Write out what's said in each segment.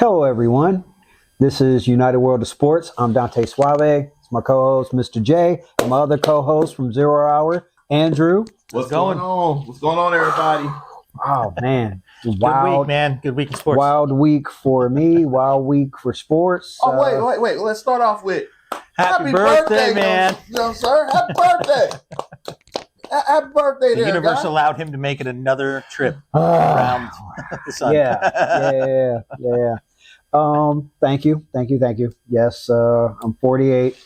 Hello, everyone. This is United World of Sports. I'm Dante Suave. It's my co-host, Mr. J, and my other co-host from 0 Hour, Andrew. What's going on? What's going on, everybody? Oh, man. Good week, man. Good week in sports. Wild week for me. Wild week for sports. Wait. Let's start off with Happy birthday, man. Sir. Happy birthday. Happy birthday, The there, universe guy. allowed him to make it another trip around the sun. Yeah. Thank you. Yes, I'm 48.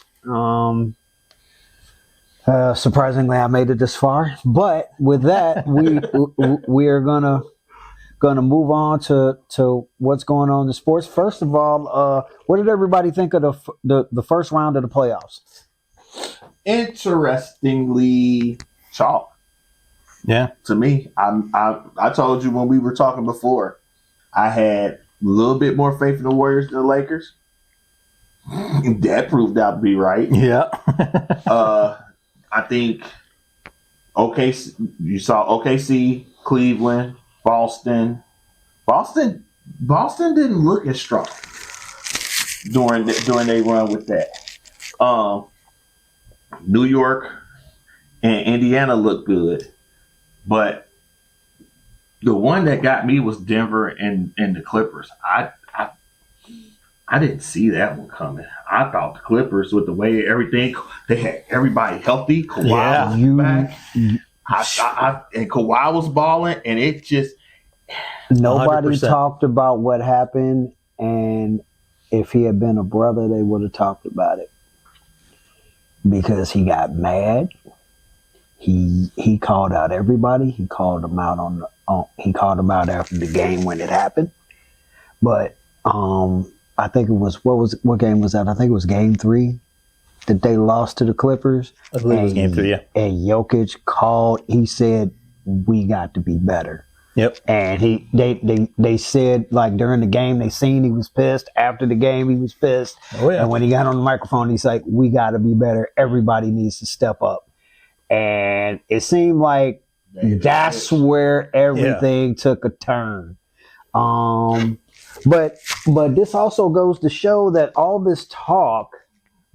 Surprisingly, I made it this far. But with that, we are gonna move on to what's going on in the sports. First of all, what did everybody think of the first round of the playoffs? Interestingly, chalk. Yeah. To me, I told you when we were talking before, I had a little bit more faith in the Warriors than the Lakers. That proved out to be right. Yeah. I think you saw OKC, Cleveland, Boston. Boston didn't look as strong during their run with that. New York and Indiana looked good, but the one that got me was Denver and the Clippers. I didn't see that one coming. I thought the Clippers, with the way everything, they had everybody healthy. Kawhi was back. And Kawhi was balling, and it just nobody 100%. talked about what happened, and if he had been a brother, they would have talked about it because he got mad. He called out everybody. He called them out he called them out after the game when it happened. But I think it was what game was that? I think it was Game 3 that they lost to the Clippers. I believe it was Game 3, yeah. And Jokic called. He said, "We got to be better." Yep. And they said, like, during the game, they seen he was pissed. After the game, he was pissed. Oh, yeah. And when he got on the microphone, he's like, "We got to be better. Everybody needs to step up." And it seemed like that's where everything took a turn. But this also goes to show that all this talk,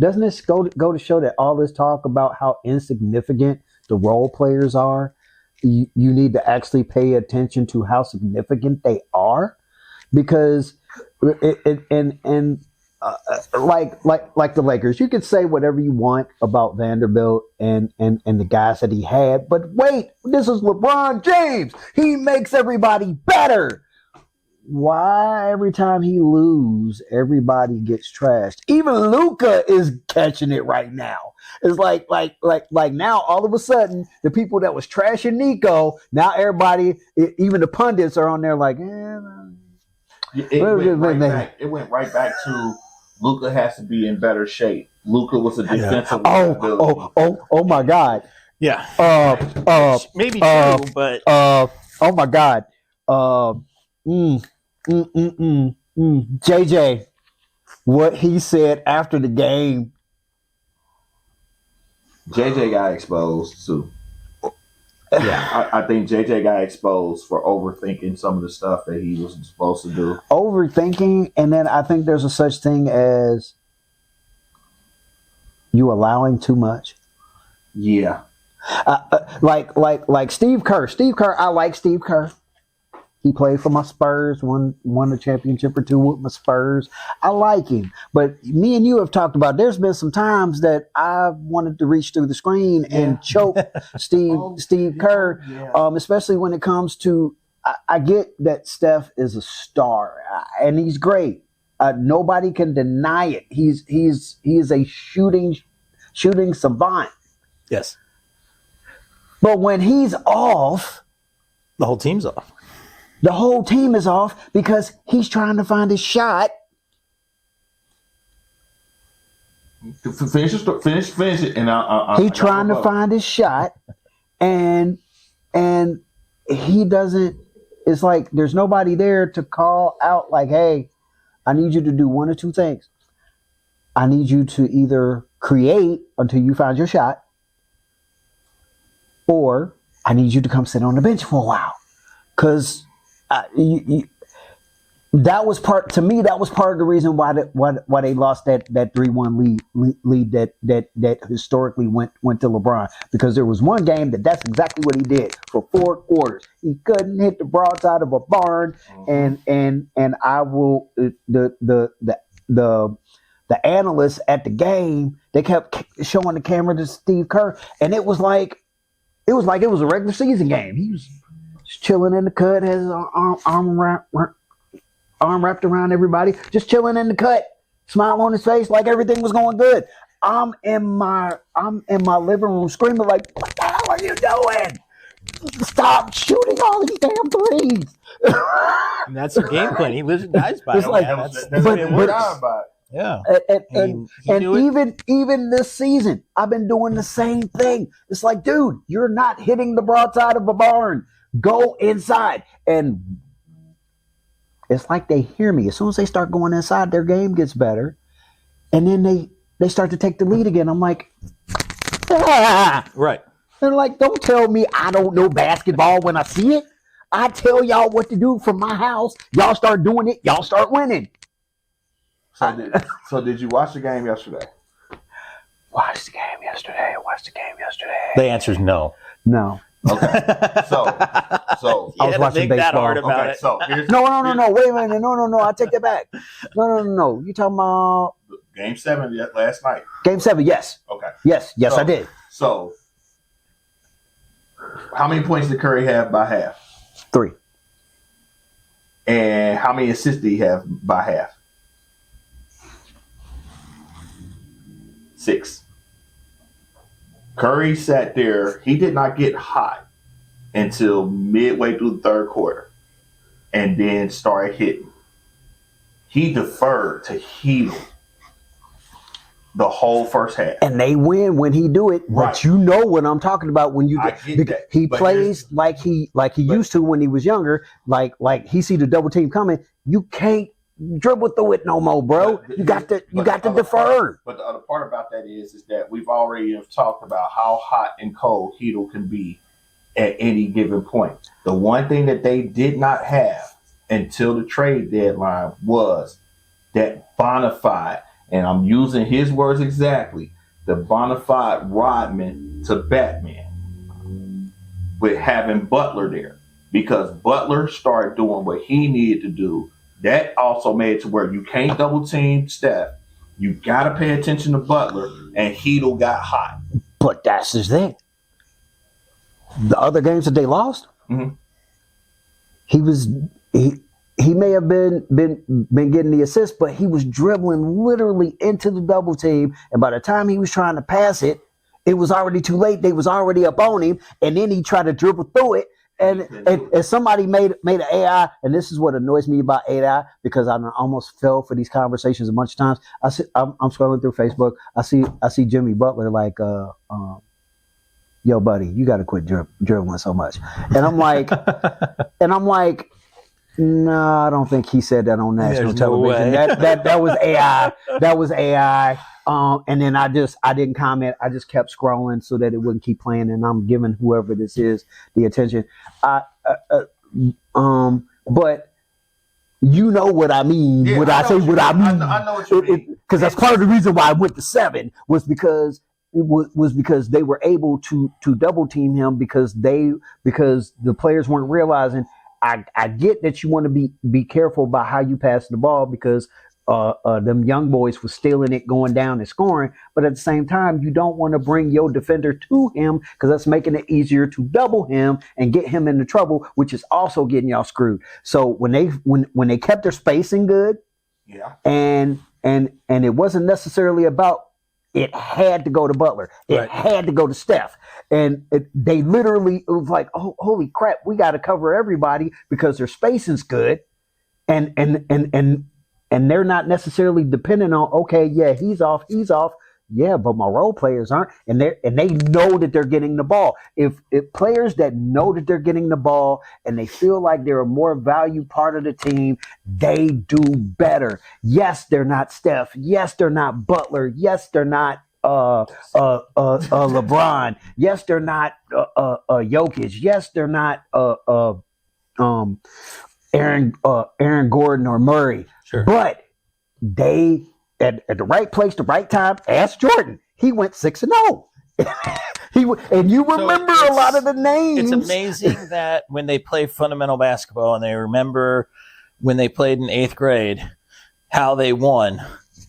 doesn't this go to show that all this talk about how insignificant the role players are, you need to actually pay attention to how significant they are, because like the Lakers, you could say whatever you want about Vanderbilt and the guys that he had, but wait, this is LeBron James. He makes everybody better. Why every time he lose, everybody gets trashed? Even Luka is catching it right now. It's like now all of a sudden the people that was trashing Nico, now everybody, even the pundits are on there like, it went right back to Luka has to be in better shape. Luka was a defensive liability. Oh my God. Yeah. Maybe uh, true, but oh my God. JJ, what he said after the game. JJ got exposed too. Yeah, I think JJ got exposed for overthinking some of the stuff that he was supposed to do. Overthinking, and then I think there's a such thing as you allowing too much. Yeah. Like Steve Kerr. Steve Kerr, I like Steve Kerr. He played for my Spurs, won a championship or two with my Spurs. I like him. But me and you have talked about there's been some times that I wanted to reach through the screen and choke Steve Kerr, especially when it comes to I get that Steph is a star, and he's great. Nobody can deny it. He is a shooting savant. yes, But when he's off, the whole team's off. the whole team is off because he's trying to find his shot. Finish it, and He's trying to find his shot, and he doesn't. It's like there's nobody there to call out like, "Hey, I need you to do one or two things. I need you to either create until you find your shot, or I need you to come sit on the bench for a while." Because That was part of the reason why they lost that 3-1 lead that historically went to LeBron, because there was one game that's exactly what he did for 4 quarters. He couldn't hit the broadside of a barn, and I will the analysts at the game, they kept showing the camera to Steve Kerr, and it was like it was a regular season game. He was just chilling in the cut, has his arm wrapped around everybody, just chilling in the cut, smile on his face like everything was going good. I'm in my living room screaming like, "What the hell are you doing? Stop shooting all these damn threes!" And that's the game plan. He lives and dies by it. Like, yeah. And even this season, I've been doing the same thing. It's like, dude, you're not hitting the broadside of a barn. Go inside. And it's like they hear me. As soon as they start going inside, their game gets better. And then they start to take the lead again. I'm like, Right. They're like, don't tell me I don't know basketball when I see it. I tell y'all what to do from my house. Y'all start doing it. Y'all start winning. So did you watch the game yesterday? Watched the game yesterday. The answer is no. No. Okay. So I was watching baseball. That hard about it. So No. Wait a minute. No. I take that back. No. You talking about Game 7 last night? Game 7? Yes. Okay. Yes, I did. So, how many points did Curry have by half? 3. And how many assists did he have by half? 6. Curry sat there. He did not get hot until midway through the third quarter and then started hitting. He deferred to Heedle the whole first half. And they win when he do it. Right. But you know what I'm talking about when you he plays like he used to when he was younger. Like he see the double team coming. You can't dribble through it no more, bro. You got to defer. But the other part about that is that we've already have talked about how hot and cold Heedle can be at any given point. The one thing that they did not have until the trade deadline was that bona fide, and I'm using his words exactly, the bona fide Rodman to Batman with having Butler there, because Butler started doing what he needed to do. That also made it to where you can't double team Steph. You got to pay attention to Butler, and Heedle got hot. But that's his thing. The other games that they lost, he may have been getting the assist, but he was dribbling literally into the double team, and by the time he was trying to pass it, it was already too late. They was already up on him, and then he tried to dribble through it. And somebody made an AI, and this is what annoys me about AI, because I almost fell for these conversations a bunch of times. I'm scrolling through Facebook. I see Jimmy Butler like, yo, buddy, you got to quit dribbling so much. And I'm like, no, I don't think he said that on national television. No that was AI. That was AI. And then I didn't comment. I just kept scrolling so that it wouldn't keep playing, and I'm giving whoever this is the attention. But you know what I mean. Yeah, I say what I mean. I know what you mean. Because that's part of the reason why I went to 7 was because they were able to double team him because the players weren't realizing. I get that you want to be careful about how you pass the ball because them young boys was stealing it, going down and scoring. But at the same time, you don't want to bring your defender to him because that's making it easier to double him and get him into trouble, which is also getting y'all screwed. So when they kept their spacing good, and it wasn't necessarily about it had to go to Butler, it had to go to Steph, and they literally it was like, oh, holy crap, we got to cover everybody because their spacing's good, and they're not necessarily dependent on, okay, yeah, he's off, yeah, but my role players aren't, and they know that they're getting the ball. If players that know that they're getting the ball and they feel like they're a more valued part of the team, they do better. Yes, they're not Steph. Yes, they're not Butler. Yes, they're not LeBron. Yes, they're not Jokic. Yes, they're not Aaron Gordon or Murray. Sure. But they at the right place, the right time. Ask Jordan. He went 6-0. And you remember a lot of the names. It's amazing that when they play fundamental basketball and they remember when they played in 8th grade, how they won.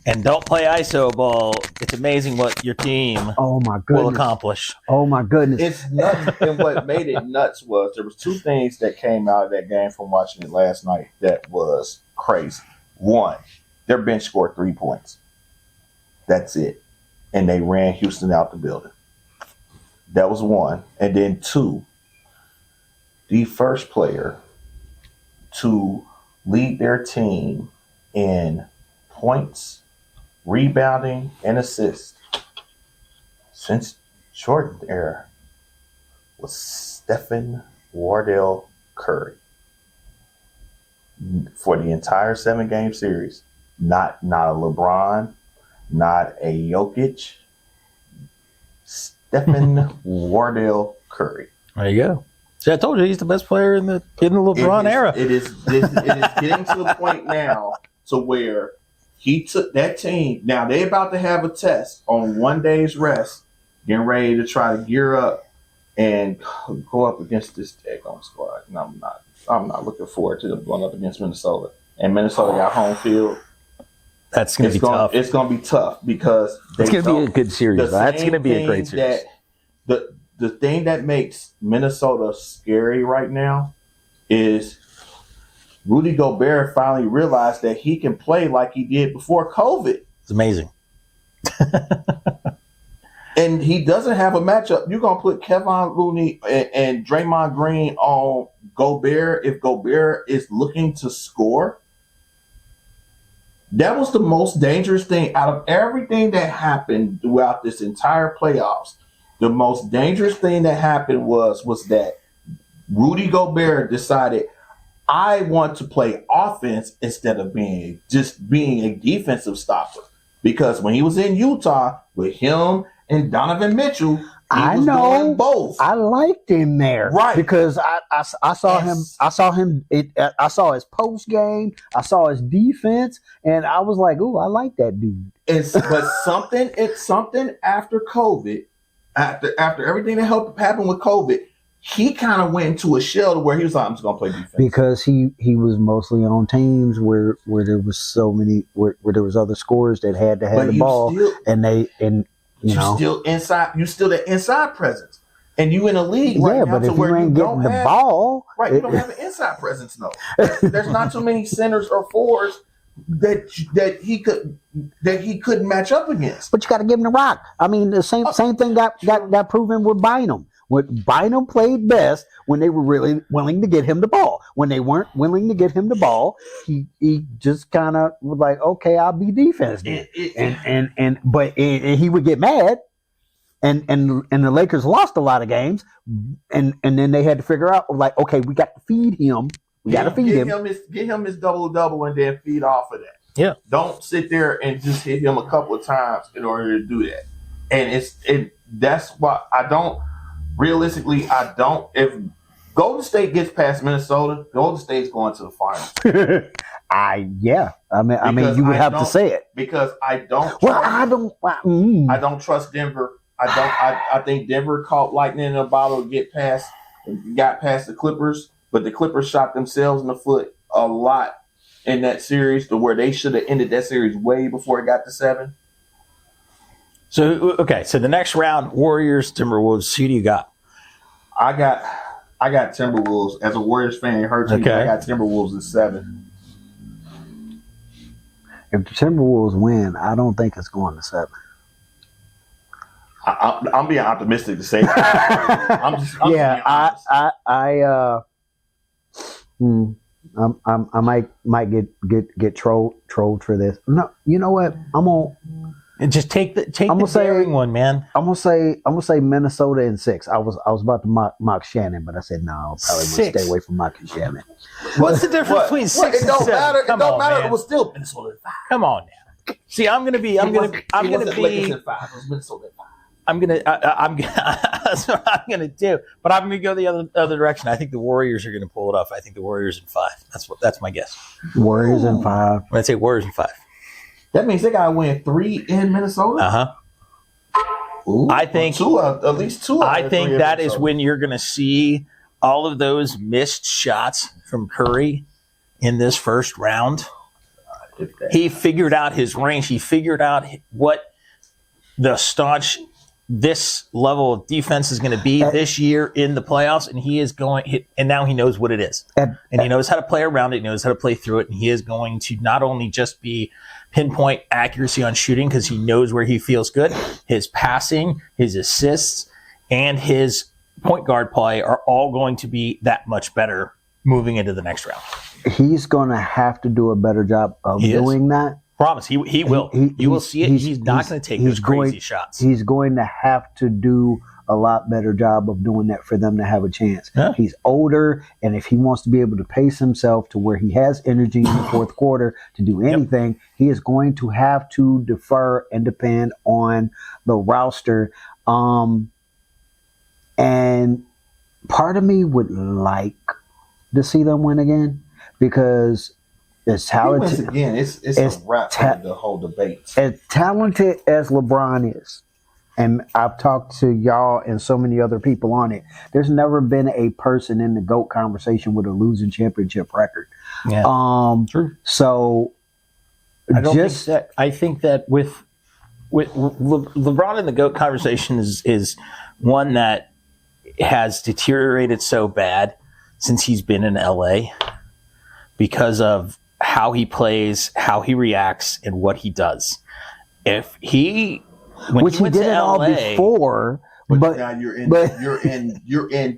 And don't play ISO ball. It's amazing what your team will accomplish. Oh, my goodness. It's nuts. And what made it nuts was there was 2 things that came out of that game from watching it last night that was crazy. One, their bench scored 3 points. That's it. And they ran Houston out the building. That was one. And then 2, the first player to lead their team in points, rebounding, and assists since Jordan era was Stephen Wardell Curry. For the entire 7-game series, not a LeBron, not a Jokic, Stephen Wardell Curry. There you go. See, I told you he's the best player in the LeBron era. It is getting to the point now to where he took that team. Now they're about to have a test on 1 day's rest, getting ready to try to gear up and go up against this daggone squad. And I'm not looking forward to them going up against Minnesota. And Minnesota got home field. That's going to be tough. It's going to be tough because it's going to be a good series. That's going to be a great series. The thing that makes Minnesota scary right now is Rudy Gobert finally realized that he can play like he did before COVID. It's amazing. And he doesn't have a matchup. You're going to put Kevin Looney and Draymond Green on Gobert if Gobert is looking to score. That was the most dangerous thing out of everything that happened throughout this entire playoffs. The most dangerous thing that happened was that Rudy Gobert decided, I want to play offense instead of being a defensive stopper. Because when he was in Utah with him and Donovan Mitchell, he was doing both. I liked him there, right? Because I saw him. I saw his post game. I saw his defense, and I was like, "Ooh, I like that dude." But something after COVID, after everything that happened with COVID, he kind of went into a shell to where he was like, "I'm just gonna play defense." Because he was mostly on teams where there was so many where there was other scorers that had to have the ball, you're still inside. You still the inside presence, and you in a league right now but to if where you ain't getting the ball, right? You don't have an inside presence. No, there's not too many centers or fours that he couldn't match up against. But you got to give him the rock. I mean, the same thing got proven with Bynum. When Bynum played best when they were really willing to get him the ball. When they weren't willing to get him the ball, he just kind of was like, okay, I'll be defense then. But he would get mad, and the Lakers lost a lot of games, and then they had to figure out like, okay, we got to feed him. We got to feed him. Get him his double and then feed off of that. Yeah. Don't sit there and just hit him a couple of times in order to do that. And that's why I don't. Realistically, I don't. If Golden State gets past Minnesota, Golden State's going to the finals. I mean, you would have to say it because I don't. I don't trust Denver. I think Denver caught lightning in a bottle to got past the Clippers, but the Clippers shot themselves in the foot a lot in that series, to where they should have ended that series way before it got to 7. So the next round, Warriors, Timberwolves. Who do you got? I got Timberwolves. As a Warriors fan, it hurts me. I got Timberwolves at 7. If the Timberwolves win, I don't think it's going to 7. I'm being optimistic to say that. I might get trolled for this. No, you know what? I'm gonna. And just take the daring one, man. I'm gonna say Minnesota in 6. I was about to mock Shannon, but I said no. I'll probably want to stay away from mocking Shannon. What's the difference between 6 and 7? It don't matter. It don't matter. It was still Minnesota at 5. Come on now. See, I'm gonna be. That's what I'm gonna do. But I'm gonna go the other direction. I think the Warriors are gonna pull it off. I think the Warriors in 5. That's my guess. Warriors in 5. I'm gonna say Warriors in 5. That means they gotta win 3 in Minnesota. I think at least 2. I think that is when you're gonna see all of those missed shots from Curry in this first round. He figured out his range. He figured out what the staunch this level of defense is going to be this year in the playoffs, and he is going. And now he knows what it is, and he knows how to play around it. He knows how to play through it, and he is going to not only just be pinpoint accuracy on shooting because he knows where he feels good. His passing, his assists, and his point guard play are all going to be that much better moving into the next round. He's going to have to do a better job of doing that. Promise, he will. You will see it. He's not going to take those crazy shots. He's going to have to do a lot better job of doing that for them to have a chance. Yeah. He's older, and if he wants to be able to pace himself to where he has energy in the fourth quarter to do anything, he is going to have to defer and depend on the roster. And part of me would like to see them win again because as talented he wins again, it's a wrap for the whole debate. As talented as LeBron is, and I've talked to y'all and so many other people on it, there's never been a person in the GOAT conversation with a losing championship record. Yeah, true. So I think that with LeBron in the GOAT conversation is one that has deteriorated so bad since he's been in LA because of how he plays, how he reacts, and what he does. If he, which he did it all before, but now you're in.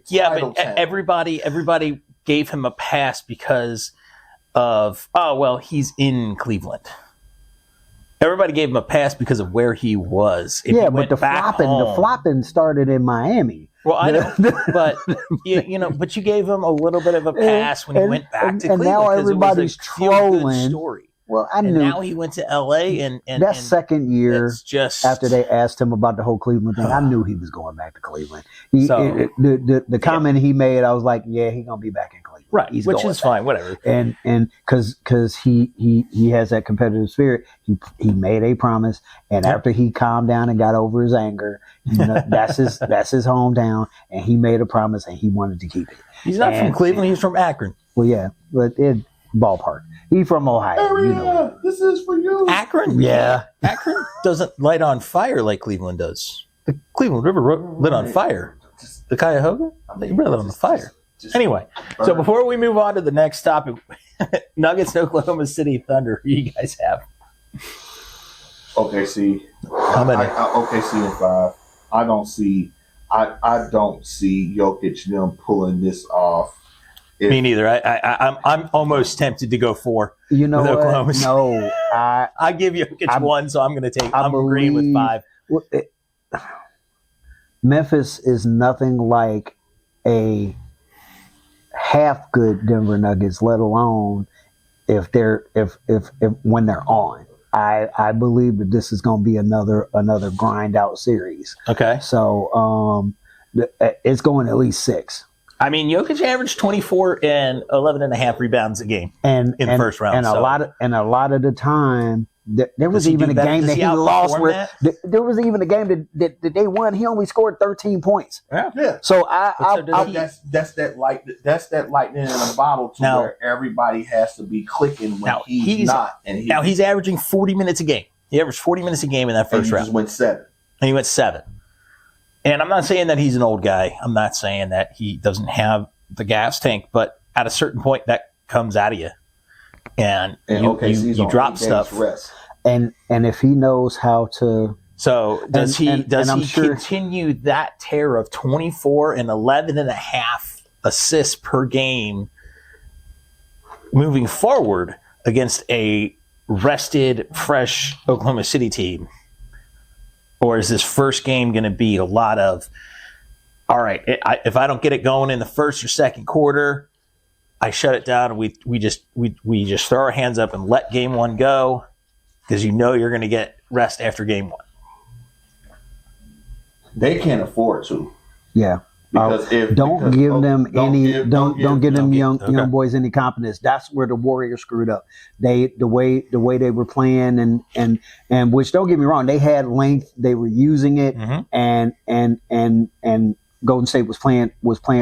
Yeah, but everybody gave him a pass because of he's in Cleveland. Everybody gave him a pass because of where he was. But the flopping started in Miami. Well, I know, but but you gave him a little bit of a pass when he went back to Cleveland. And now everybody's trolling. Story. Well, I knew. Now he went to LA, and that second year just after they asked him about the whole Cleveland thing, I knew he was going back to Cleveland. The comment he made, I was like, yeah, he's gonna be back in Cleveland, right? He's which is fine, whatever. And because he has that competitive spirit, he made a promise, and after he calmed down and got over his anger, that's his hometown, and he made a promise, and he wanted to keep it. He's not from Cleveland; he's from Akron. Well, yeah, but ballpark. He's from Ohio. This is for you. Akron? Yeah. Akron doesn't light on fire like Cleveland does. The Cleveland River lit on fire. The Cuyahoga? They lit on the fire. Anyway, so before we move on to the next topic, Nuggets, Oklahoma City Thunder, who you guys have? OKC. How many? OKC in 5. I don't see Jokic them pulling this off. Me neither. I'm almost tempted to go 4. You know with Oklahoma. No, I give Jokic 1, so I'm going to take. I'm agreeing with 5. Memphis is nothing like a half good Denver Nuggets, let alone if when they're on. I believe that this is going to be another grind out series. Okay. So it's going at least 6. I mean, Jokic averaged 24 and 11.5 rebounds a game in the first round. And a lot of the time, there was even a game that he lost where there was even a game that they won. He only scored 13 points. Yeah. So that's that lightning in a bottle to where everybody has to be clicking when he's not. And now he's averaging 40 minutes a game. He averaged 40 minutes a game in that first round. Just went 7. And he went 7. And I'm not saying that he's an old guy. I'm not saying that he doesn't have the gas tank, but at a certain point that comes out of you. And you drop stuff. And if he knows how to. So does he continue that tear of 24 and 11.5 assists per game moving forward against a rested, fresh Oklahoma City team? Or is this first game going to be a lot of, all right, if I don't get it going in the first or second quarter, I shut it down and we just throw our hands up and let game 1 go because you're going to get rest after game 1. They can't afford to. Yeah. Because don't give them young boys any confidence. That's where the Warriors screwed up. The way they were playing and which, don't get me wrong, they had length. They were using it, and Golden State was playing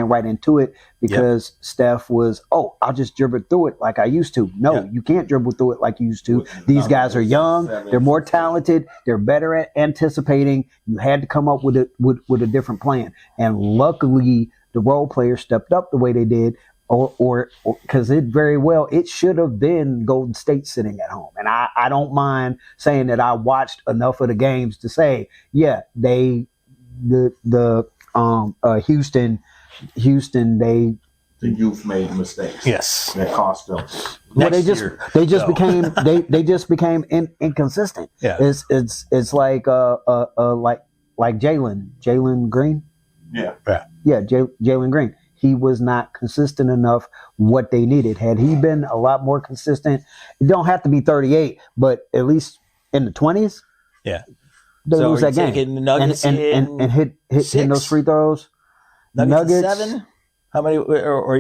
right into it because Steph was, I'll just dribble through it like I used to. No, you can't dribble through it like you used to. These guys are young. They're more talented. They're better at anticipating. You had to come up with a different plan. And luckily, the role players stepped up the way they did, or because it should have been Golden State sitting at home. And I don't mind saying that I watched enough of the games to say, Houston, the youth made mistakes. Yes, that cost them. Well, they just became inconsistent. Yeah, it's like Jalen Green. Yeah, Jalen Green. He was not consistent enough. What they needed, had he been a lot more consistent, it don't have to be 38, but at least in the 20s. Yeah. They lose that game. Nuggets and hitting those free throws. Nuggets 7. How many? Or are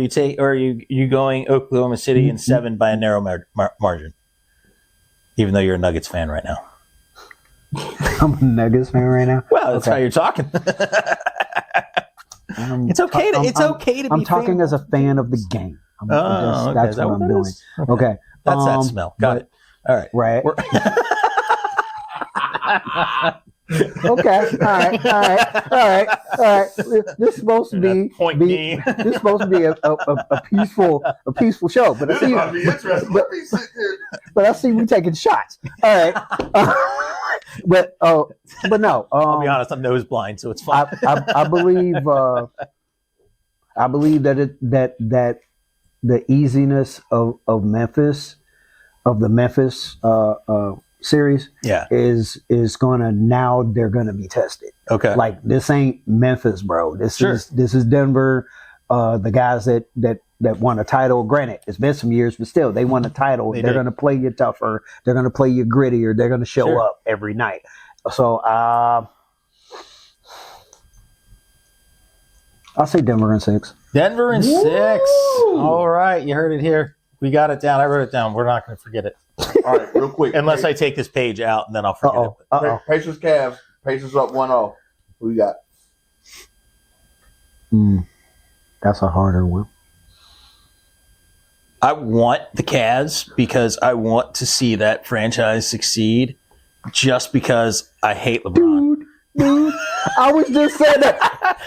you going Oklahoma City in 7 by a narrow margin? Even though you're a Nuggets fan right now. I'm a Nuggets fan right now. Well, that's how you're talking. It's okay to be. I'm talking as a fan of the game. That's what I'm doing. Okay. That's that smell. Got it. All right. Right. Okay. All right. This is supposed to be this is supposed to be a peaceful show. But I see but I see we taking shots. All right. But no. I'll be honest. I'm nose blind, so it's fine. I believe that the easiness of Memphis, of the Memphis series, is gonna, now they're gonna be tested. Okay, like this ain't Memphis, bro. This is Denver. The guys that won a title. Granted, it's been some years, but still, they won a title. They're gonna play you tougher. They're gonna play you grittier. They're gonna show up every night. So I'll say Denver in 6. Denver in 6. All right, you heard it here. We got it down. I wrote it down. We're not going to forget it. All right, real quick. Unless I take this page out, and then I'll forget it. Pacers, Cavs. Pacers up 1-0. Who we got? That's a harder one. I want the Cavs because I want to see that franchise succeed, just because I hate LeBron. Dude, I was just saying that.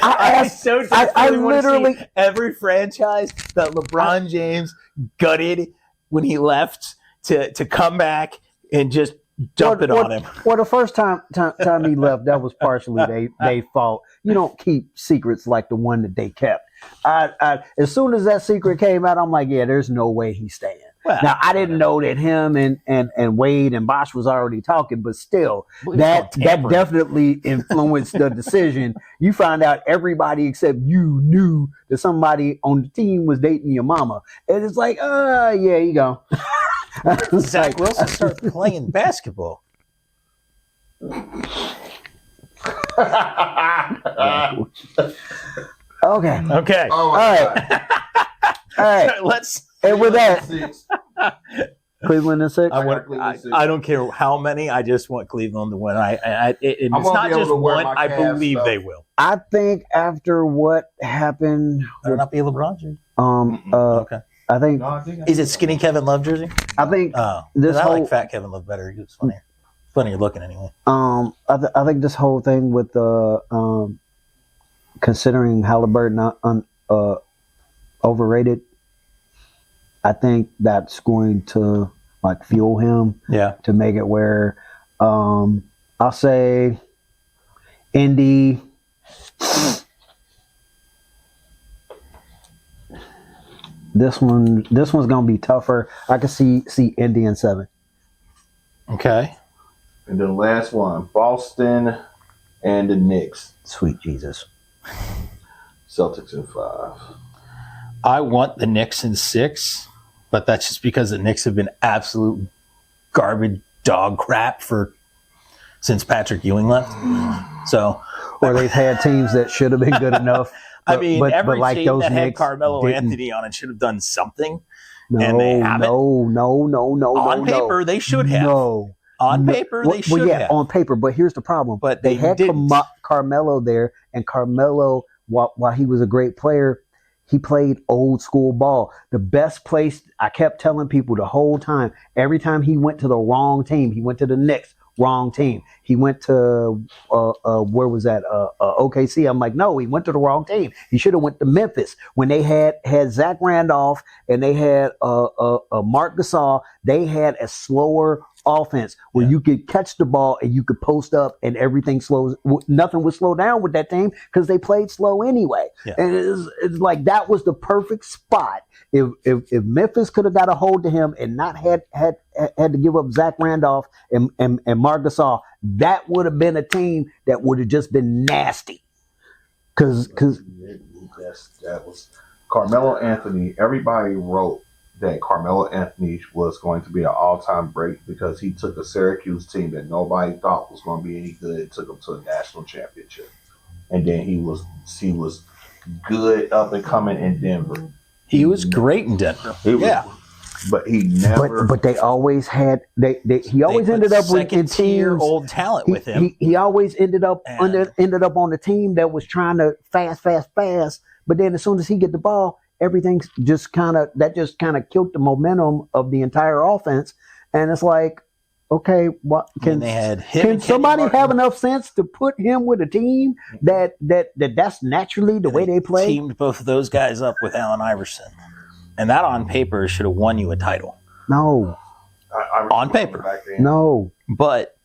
I literally see every franchise that LeBron James gutted when he left to come back and just dump it on him. Well, the first time he left, that was partially they fault. You don't keep secrets like the one that they kept. As soon as that secret came out, I'm like, yeah, there's no way he's staying. Well, now, I didn't know that him and Wade and Bosh was already talking, but still, that definitely influenced the decision. You find out everybody except you knew that somebody on the team was dating your mama. And it's like, yeah, you go. Zach Wilson started playing basketball. Okay. All right. Let's. And with that, Cleveland in 6. I don't care how many. I just want Cleveland to win. It's not just one. I believe they will. I think after what happened, Better not be a LeBron jersey. Okay. I think. Is it skinny Kevin Love jersey? I think I like fat Kevin Love better. It's funnier. Funnier looking anyway. I think this whole thing with considering Halliburton overrated, I think that's going to like fuel him. Yeah. To make it where I'll say Indy. This one's gonna be tougher. I can see Indy in 7. Okay. And then the last one, Boston and the Knicks. Sweet Jesus. Celtics in 5. I want the Knicks in 6, but that's just because the Knicks have been absolute garbage dog crap since Patrick Ewing left. So or they've had teams that should have been good enough. I mean, every like team those that had Knicks Carmelo didn't. Anthony on it should have done something. No, and they haven't. No. On paper, they should have. No. On paper, they should have. On paper. But here's the problem. But they had didn't. Carmelo there, and Carmelo, while he was a great player, he played old school ball. The best place, I kept telling people the whole time, every time he went to the wrong team, he went to the Knicks, wrong team. He went to, where was that? OKC. I'm like, no, he went to the wrong team. He should have went to Memphis. When they had Zach Randolph and they had Mark Gasol, they had a slower offense where you could catch the ball and you could post up and everything slows. Nothing would slow down with that team because they played slow anyway. Yeah. And it's like that was the perfect spot. If Memphis could have got a hold of him and not had to give up Zach Randolph and Marc Gasol, that would have been a team that would have just been nasty. Because that was Carmelo Anthony. Everybody wrote that Carmelo Anthony was going to be an all-time great because he took a Syracuse team that nobody thought was going to be any good and took them to a national championship. And then he was good up and coming in Denver. He was great in Denver. But he never. But they always had. He always ended up with in teams. Old talent with him. He always ended up on the team that was trying to fast. But then as soon as he get the ball, everything just kind of killed the momentum of the entire offense. And it's like, okay, what can somebody have enough sense to put him with a team that's naturally the way they play? Teamed both of those guys up with Allen Iverson, and that on paper should have won you a title. No, on paper, no, but.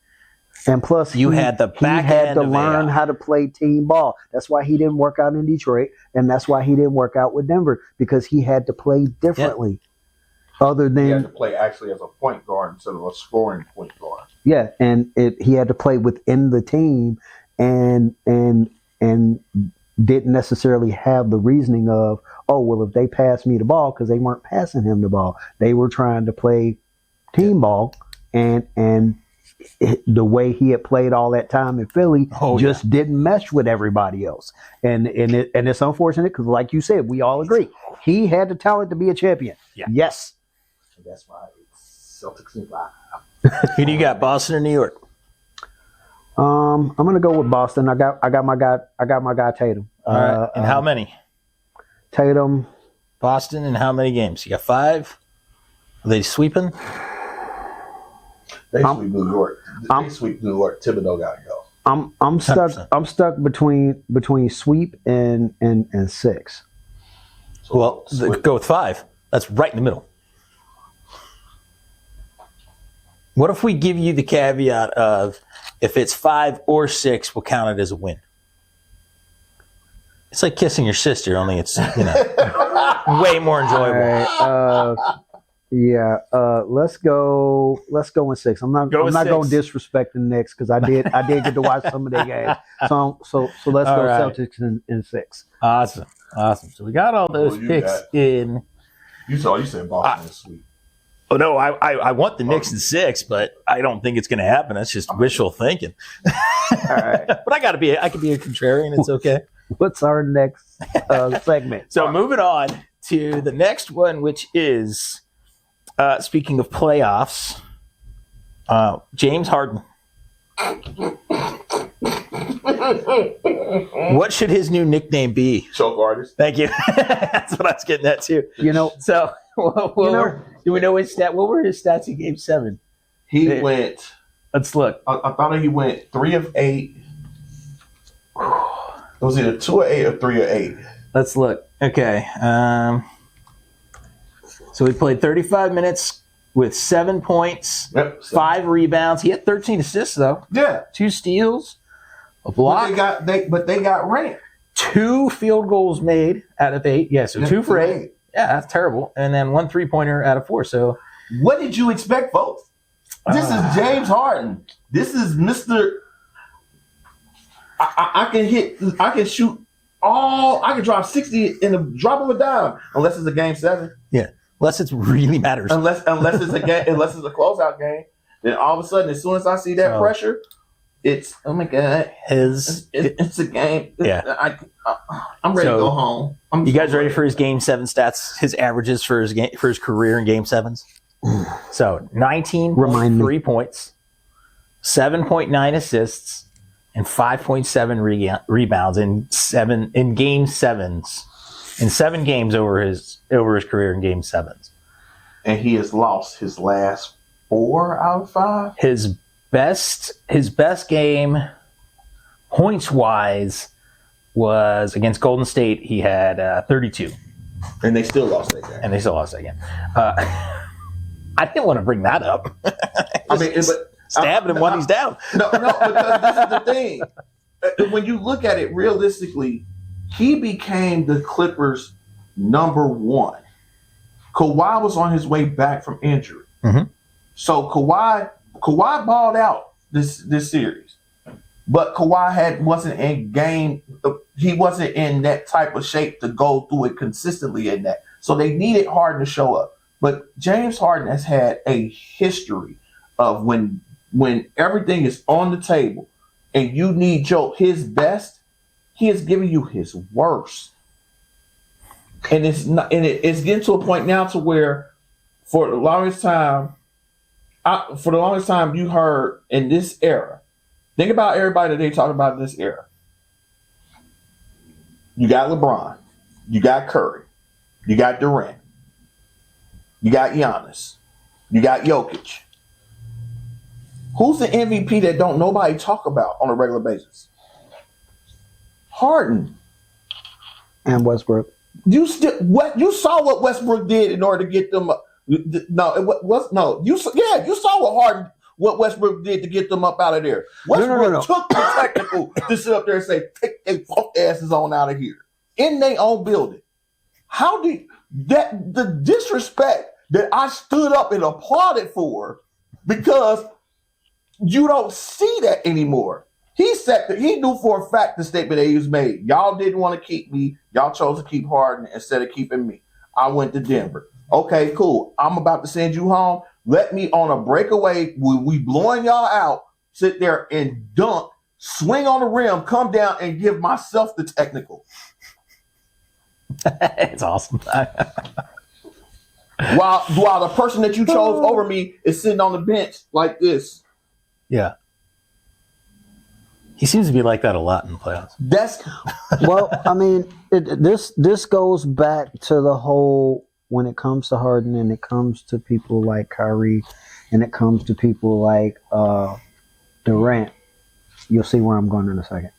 And plus, he had to learn how to play team ball. That's why he didn't work out in Detroit, and that's why he didn't work out with Denver, because he had to play differently. Yeah. Other than he had to play actually as a point guard instead of a scoring point guard. Yeah, and he had to play within the team, and didn't necessarily have the reasoning of, oh well, if they pass me the ball, because they weren't passing him the ball, they were trying to play team ball, and the way he had played all that time in Philly didn't mesh with everybody else. And it's unfortunate because, like you said, we all agree. He had the talent to be a champion. Yeah. Yes. That's why Celtics in 5. Who do you got, Boston or New York? I'm gonna go with Boston. I got my guy Tatum. All right. And how many? Tatum. Boston, and how many games? You got 5? Are they sweeping? They sweep New York. Thibodeau got to go. I'm stuck. 100%. I'm stuck between sweep and 6. So go with 5. That's right in the middle. What if we give you the caveat of if it's 5 or 6, we'll count it as a win? It's like kissing your sister, only it's way more enjoyable. All right, yeah, let's go in 6. I'm not going to disrespect the Knicks because I did get to watch some of their games. So let's go right. Celtics in 6. Awesome. So we got all those picks in. You said Boston is sweet. Oh no, I want the Knicks in 6, but I don't think it's going to happen. That's just wishful thinking. All right, but I can be a contrarian. It's okay. What's our next segment? So moving on to the next one, which is. Speaking of playoffs, James Harden. What should his new nickname be? Choke artist. Thank you. That's what I was getting at too. So do we know his stat? What were his stats in Game 7? He went. Let's look. I thought he went 3 of 8. It was either 2 of 8 or 3 of 8. Let's look. Okay. So he played 35 minutes with 7 points, 5 rebounds. He had 13 assists, though. Yeah. 2 steals, a block. But they got ranked. 2 field goals made out of 8. Yeah, so 2 for 8. Yeah, that's terrible. And then 1 3-pointer out of 4. So what did you expect, folks? This is James Harden. This is Mr. I can hit. I can shoot all. I can drop 60 in the drop of a dime, unless it's a Game 7. Yeah. Unless it really matters. Unless it's a game, unless it's a closeout game, then all of a sudden, as soon as I see that pressure, it's oh my god, it's a game. Yeah, I'm ready to go home. You guys ready for his Game 7 stats? His averages for his career in Game 7s. So 19.3 points, 7.9 assists, and 5.7 rebounds in Game 7s, in 7 games over his career in Game 7s. And he has lost his last 4 out of 5. His best game, points wise, was against Golden State. He had 32, and they still lost that game. I didn't want to bring that up. Stabbing him when he's down. No, because this is the thing. When you look at it realistically, he became the Clippers' number 1. Kawhi was on his way back from injury. Mm-hmm. So Kawhi balled out this series. But Kawhi wasn't in game. He wasn't in that type of shape to go through it consistently in that. So they needed Harden to show up. But James Harden has had a history of when everything is on the table and you need his best, he is giving you his worst. And it's it's getting to a point now to where for the longest time you heard in this era. Think about everybody that they talk about in this era. You got LeBron, you got Curry, you got Durant, you got Giannis, you got Jokic. Who's the MVP that don't nobody talk about on a regular basis? Harden and Westbrook. You saw what Westbrook did in order to get them up. You saw what Westbrook did to get them up out of there. Westbrook took the technical to sit up there and say, "Take their fuck asses on out of here," in their own building. How do the disrespect that I stood up and applauded for, because you don't see that anymore. He knew for a fact the statement that he was made. Y'all didn't want to keep me. Y'all chose to keep Harden instead of keeping me. I went to Denver. Okay, cool. I'm about to send you home. Let me on a breakaway. We blowing y'all out. Sit there and dunk, swing on the rim, come down and give myself the technical. It's awesome. While the person that you chose over me is sitting on the bench like this. Yeah. He seems to be like that a lot in the playoffs. This goes back to the whole, when it comes to Harden and it comes to people like Kyrie and it comes to people like Durant. You'll see where I'm going in a second.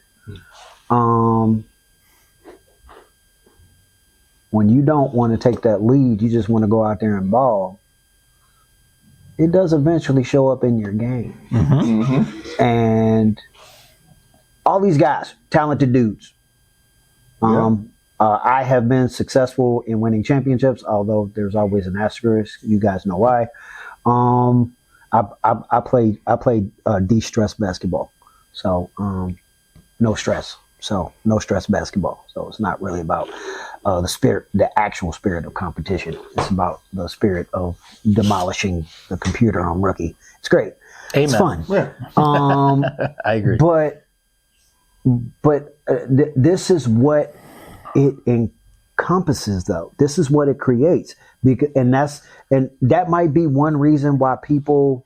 When you don't want to take that lead, you just want to go out there and ball. It does eventually show up in your game. Mm-hmm. Mm-hmm. And all these guys, talented dudes. I have been successful in winning championships, although there's always an asterisk. You guys know why. I played de-stress basketball, so no stress. So no stress basketball. So it's not really about the actual spirit of competition. It's about the spirit of demolishing the computer on rookie. It's great. Amen. It's fun. Yeah. I agree. But this is what it encompasses, though. This is what it creates, and that might be one reason why people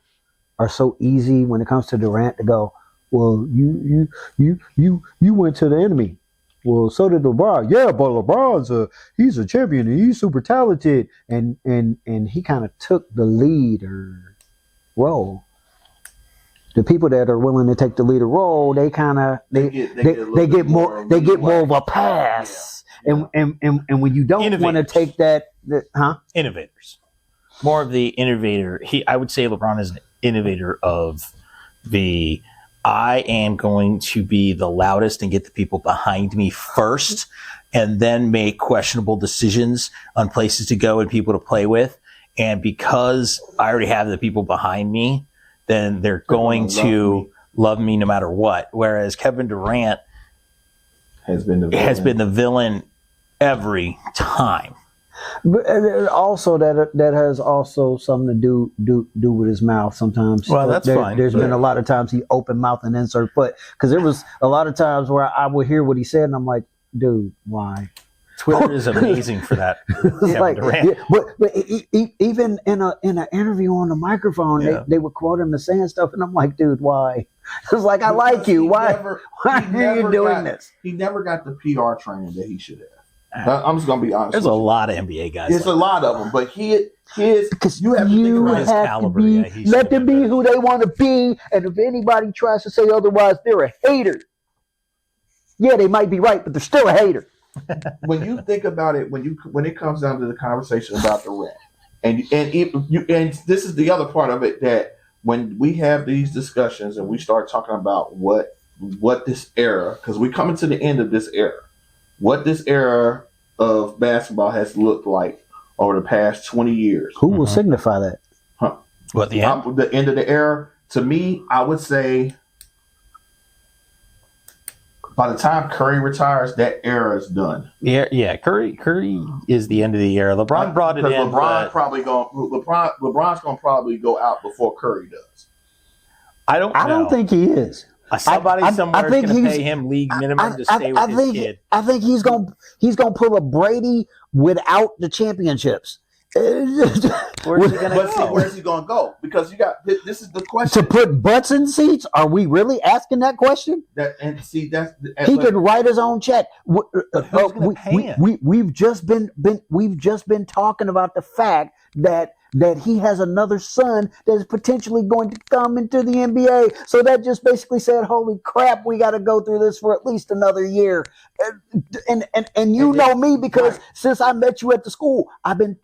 are so easy when it comes to Durant to go, well, you went to the enemy. Well, so did LeBron. Yeah, but LeBron's he's a champion and he's super talented, and he kind of took the leader role. The people that are willing to take the leader role, they get more of a pass. Yeah. And when you don't want to take that, innovators, more of the innovator. I would say LeBron is an innovator of the. I am going to be the loudest and get the people behind me first, and then make questionable decisions on places to go and people to play with. And because I already have the people behind me, then they're going to love me no matter what. Whereas Kevin Durant has been the villain every time. But also that has also something to do with his mouth sometimes. Well, that's fine. There's been a lot of times he open mouth and insert foot because there was a lot of times where I would hear what he said and I'm like, dude, why? Twitter is amazing for that. Like, but even in an interview on the microphone, they would quote him as saying stuff, and I'm like, dude, why? It's like, I like you. Why are you doing this? He never got the PR training that he should have. I'm just gonna be honest. There's a lot of NBA guys. There's a lot of them, but his because you have to think about his caliber. Let them be who they want to be, and if anybody tries to say otherwise, they're a hater. Yeah, they might be right, but they're still a hater. When you think about it, when it comes down to the conversation about the rent, and this is the other part of it, that when we have these discussions and we start talking about what this era, because we're coming to the end of this era, what this era of basketball has looked like over the past 20 years. Who will signify that? Huh? What, the end? The end of the era? To me, I would say by the time Curry retires, that era is done. Yeah. Curry is the end of the era. LeBron brought it in. LeBron's going to probably go out before Curry does. I don't think he is. Somebody somewhere is going to pay him league minimum to stay with his kid. I think he's going to pull a Brady without the championships. Where's he going to go? Where's he going to go? Because you got this is the question. To put butts in seats? Are we really asking that question? He can write his own check. We've just been talking about the fact that he has another son that is potentially going to come into the NBA. So that just basically said, holy crap, we got to go through this for at least another year. And you know me, because since I met you at the school,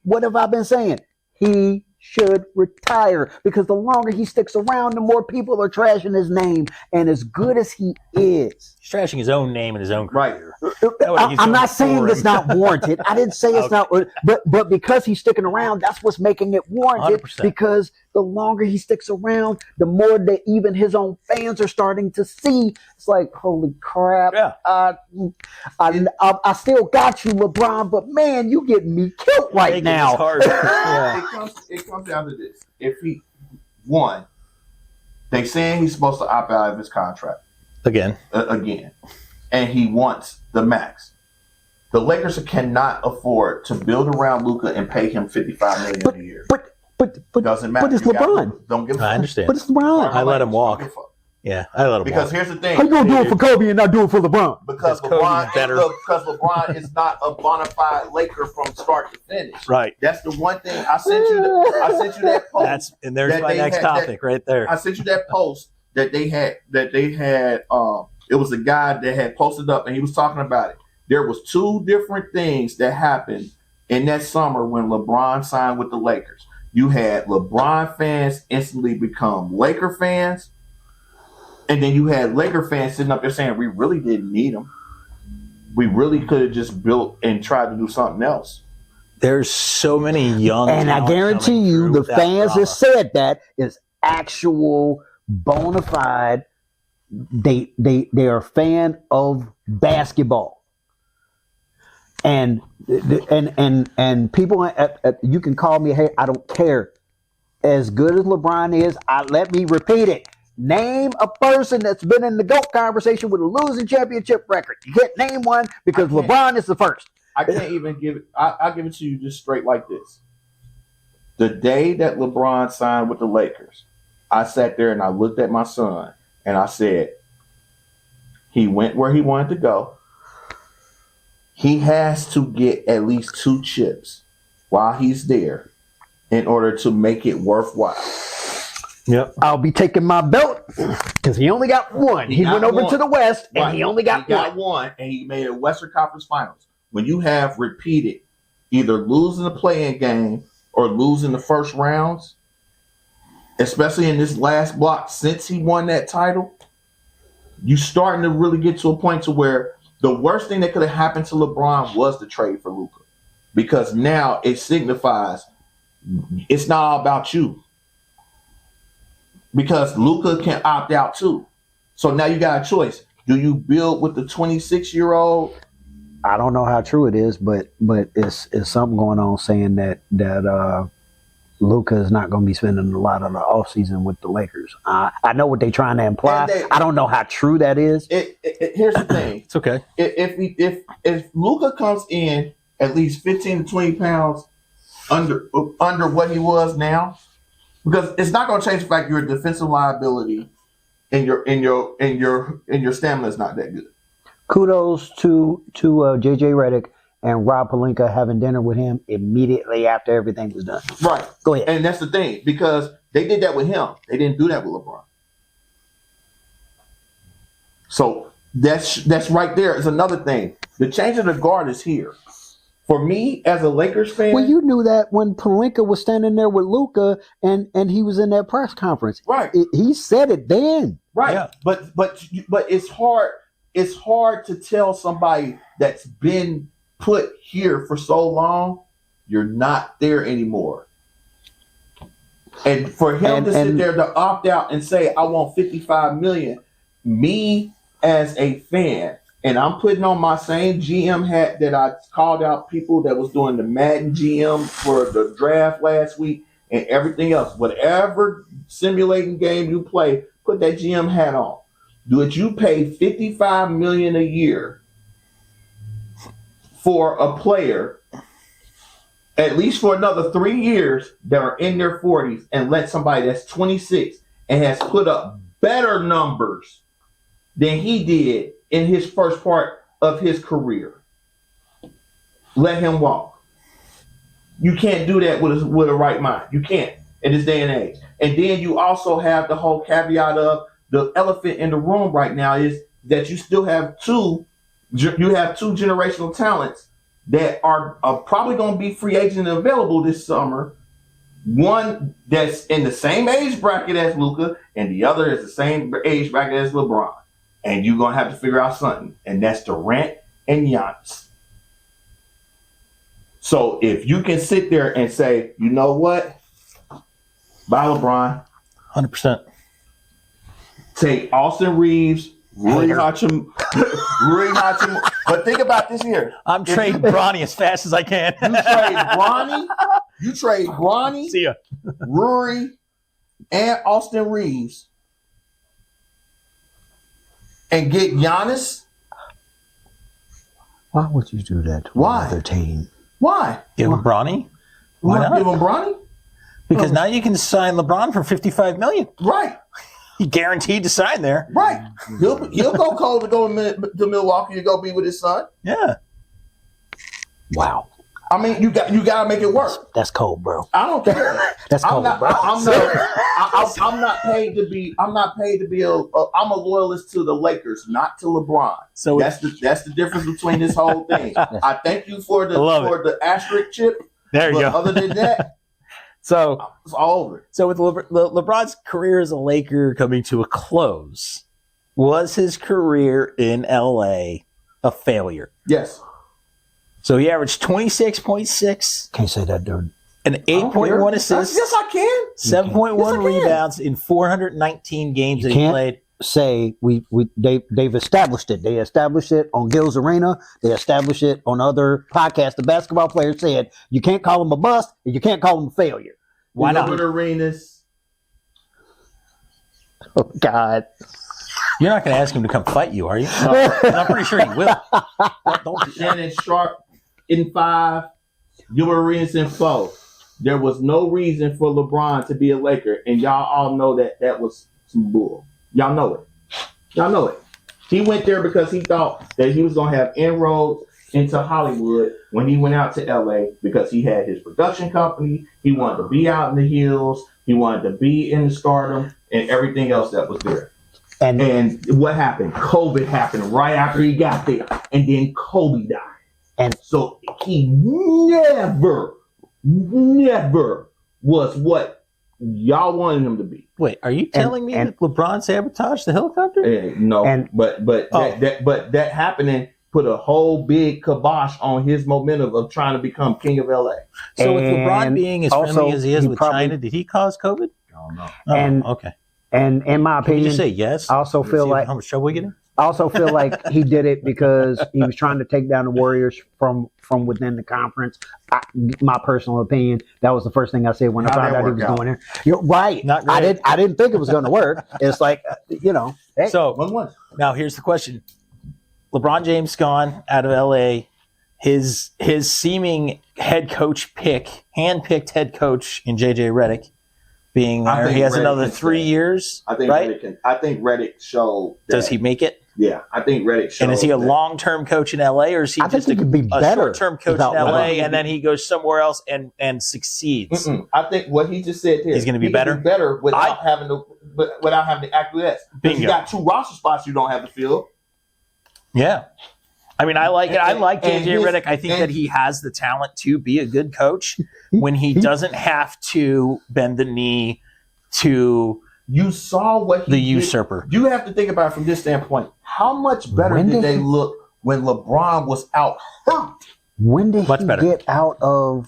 what have I been saying? He should retire, because the longer he sticks around, the more people are trashing his name. And as good as he is, he's trashing his own name and his own career. I'm not saying it's not warranted. I didn't say it's not, but because he's sticking around, that's what's making it warranted. 100%. Because the longer he sticks around, the more that even his own fans are starting to see. It's like, holy crap! Yeah. I still got you, LeBron, but man, you getting me killed right now. It comes down to this: if he won, they saying he's supposed to opt out of his contract again, and he wants the max. The Lakers cannot afford to build around Luka and pay him $55 million a year. But doesn't matter. But it's LeBron. Don't give a fuck. I understand. But it's LeBron. I let him walk. Yeah, I let him walk. Because here's the thing. How you gonna do it for Kobe and not do it for LeBron? Because LeBron is not a bona fide Laker from start to finish. Right. That's the one thing I sent you. I sent you that post. There's my next topic right there. I sent you that post that they had. It was a guy that had posted up, and he was talking about it. There was two different things that happened in that summer when LeBron signed with the Lakers. You had LeBron fans instantly become Laker fans. And then you had Laker fans sitting up there saying, we really didn't need him. We really could have just built and tried to do something else. There's so many young, and I guarantee you the fans that said that is actual bona fide. They are a fan of basketball. And people, you can call me, hey, I don't care. As good as LeBron is, let me repeat it. Name a person that's been in the GOAT conversation with a losing championship record. You can't name one because LeBron is the first. I can't even give it. I'll give it to you just straight like this. The day that LeBron signed with the Lakers, I sat there and I looked at my son and I said, he went where he wanted to go. He has to get at least 2 chips while he's there in order to make it worthwhile. Yep. I'll be taking my belt because he only got one. He went over to the West and he only got one. And he made a Western Conference Finals. When you have repeated either losing the play-in game or losing the first rounds, especially in this last block since he won that title, you starting to really get to a point to where the worst thing that could have happened to LeBron was the trade for Luka. Because now it signifies it's not all about you. Because Luka can opt out too. So now you got a choice. Do you build with the 26-year-old I don't know how true it is, but it's something going on saying that Luka is not going to be spending a lot of the offseason with the Lakers. I know what they're trying to imply. I don't know how true that is. Here's the thing. It's okay. If Luka comes in at least 15 to 20 pounds under what he was now, because it's not going to change the fact you're a defensive liability and your stamina is not that good. Kudos to JJ Redick and Rob Pelinka having dinner with him immediately after everything was done. Right. Go ahead. And that's the thing, because they did that with him. They didn't do that with LeBron. So that's right there is another thing. The change of the guard is here. For me, as a Lakers fan... Well, you knew that when Pelinka was standing there with Luka and he was in that press conference. Right. He said it then. Right. Yeah. But it's hard. It's hard to tell somebody that's been put here for so long, you're not there anymore. And for him to sit there to opt out and say, I want $55 million, me as a fan, and I'm putting on my same GM hat that I called out people that was doing the Madden GM for the draft last week and everything else. Whatever simulating game you play, put that GM hat on. Would you pay $55 million a year for a player, at least for another 3 years, that are in their 40s, and let somebody that's 26 and has put up better numbers than he did in his first part of his career, let him walk? You can't do that with a right mind. You can't in this day and age. And then you also have the whole caveat of the elephant in the room right now is that you still have two generational talents that are probably going to be free agent and available this summer. One that's in the same age bracket as Luka, and the other is the same age bracket as LeBron. And you're going to have to figure out something, and that's Durant and Giannis. So if you can sit there and say, you know what? Bye, LeBron. 100%. Take Austin Reeves, Rui Hachimura. But think about this here. I'm trading Bronny as fast as I can. You trade Bronny, see ya, Rui, and Austin Reeves, and get Giannis. Why would you do that to another team? Why? Give him Bronny? Why not? Give him Bronny? Because now you can sign LeBron for $55 million. Right. He guaranteed to sign there. Right. He'll go cold to go to Milwaukee to go be with his son. Yeah. Wow. I mean, you got to make it work. That's cold, bro. I don't care. That's cold, bro. I'm not paid to be. I'm a loyalist to the Lakers, not to LeBron. So that's the difference between this whole thing. I thank you for the asterisk chip. There you go. Other than that. So it's all over. So with LeBron's career as a Laker coming to a close, was his career in LA a failure? Yes. So he averaged 26.6. Can't say that, dude. An 8.1 assists. Yes, I can. 7.1 rebounds in 419 games that he played. Say they've established it. They established it on Gil's Arena. They established it on other podcasts. The basketball players said you can't call him a bust and you can't call him a failure. Why not? Arenas. Oh God! You're not going to ask him to come fight you, are you? No, I'm pretty sure he will. Don't Shannon Sharp in 5, Gilbert Arenas in 4. There was no reason for LeBron to be a Laker, and y'all all know that was some bull. Y'all know it. He went there because he thought that he was going to have inroads into Hollywood when he went out to LA, because he had his production company. He wanted to be out in the hills. He wanted to be in the stardom and everything else that was there. And what happened? COVID happened right after he got there. And then Kobe died. And so he never was what y'all wanted him to be. Wait, are you telling me that LeBron sabotaged the helicopter? No, but that happening put a whole big kibosh on his momentum of trying to become king of LA. So with LeBron being as friendly as he is with China, did he cause COVID? I don't know. Okay. And in my opinion, Can you just say yes? I also feel like how much trouble we get in? I also feel like he did it because he was trying to take down the Warriors from within the conference. My personal opinion, that was the first thing I said when I found out he was going there. You're right. Not great. I didn't think it was going to work. It's like, hey, So 1-1. now here's the question: LeBron James gone out of LA. His seeming head coach handpicked head coach in JJ Redick being there. He has another 3 years. I think right? I think Redick showed. Does he make it? Yeah, I think Redick showed. And is he a long-term coach in LA, or is he just a short-term coach in LA and then he goes somewhere else and succeeds? I think what he just said here, he's going to be better. Better without having to acquiesce. You got 2 roster spots you don't have to fill. Yeah. I mean, I like it. I like JJ Redick. I think that he has the talent to be a good coach when he doesn't have to bend the knee to You saw what he the did. usurper. You have to think about it from this standpoint. How much better did they look when LeBron was out hurt? When did he get out of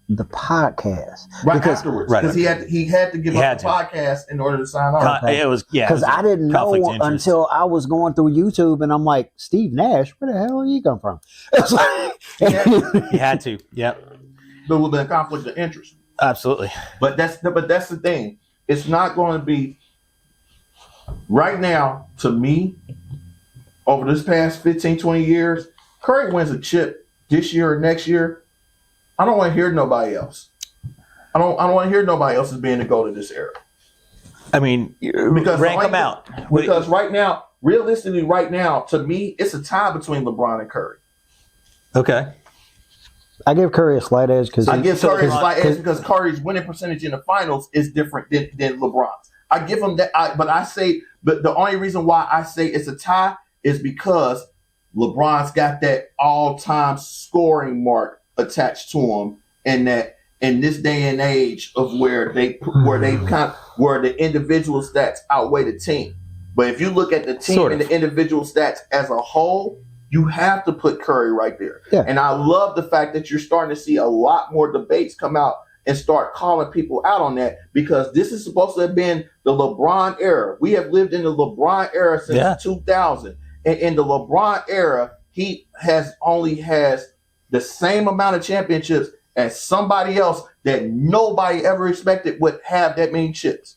the podcast? Afterwards. Because he had to give up the podcast in order to sign on. It was because I didn't know until I was going through YouTube and I'm like, Steve Nash, where the hell did he come from? It's like, he had to. Yep. There would have been a conflict of interest. Absolutely. But that's the thing. It's not going to be right now, to me, over this past 15, 20 years, Curry wins a chip this year or next year. I don't want to hear nobody else. I don't want to hear nobody else as being the GOAT of this era. I mean, because rank them out. Because right now, realistically, to me, it's a tie between LeBron and Curry. Okay. I give Curry a slight edge because Curry's winning percentage in the finals is different than LeBron's. I give him that, but the only reason why I say it's a tie is because LeBron's got that all-time scoring mark attached to him, and that in this day and age of where the individual stats outweigh the team. But if you look at the team and the individual stats as a whole, you have to put Curry right there. Yeah. And I love the fact that you're starting to see a lot more debates come out and start calling people out on that, because this is supposed to have been the LeBron era. We have lived in the LeBron era since 2000. And in the LeBron era, he only has the same amount of championships as somebody else that nobody ever expected would have that many chips.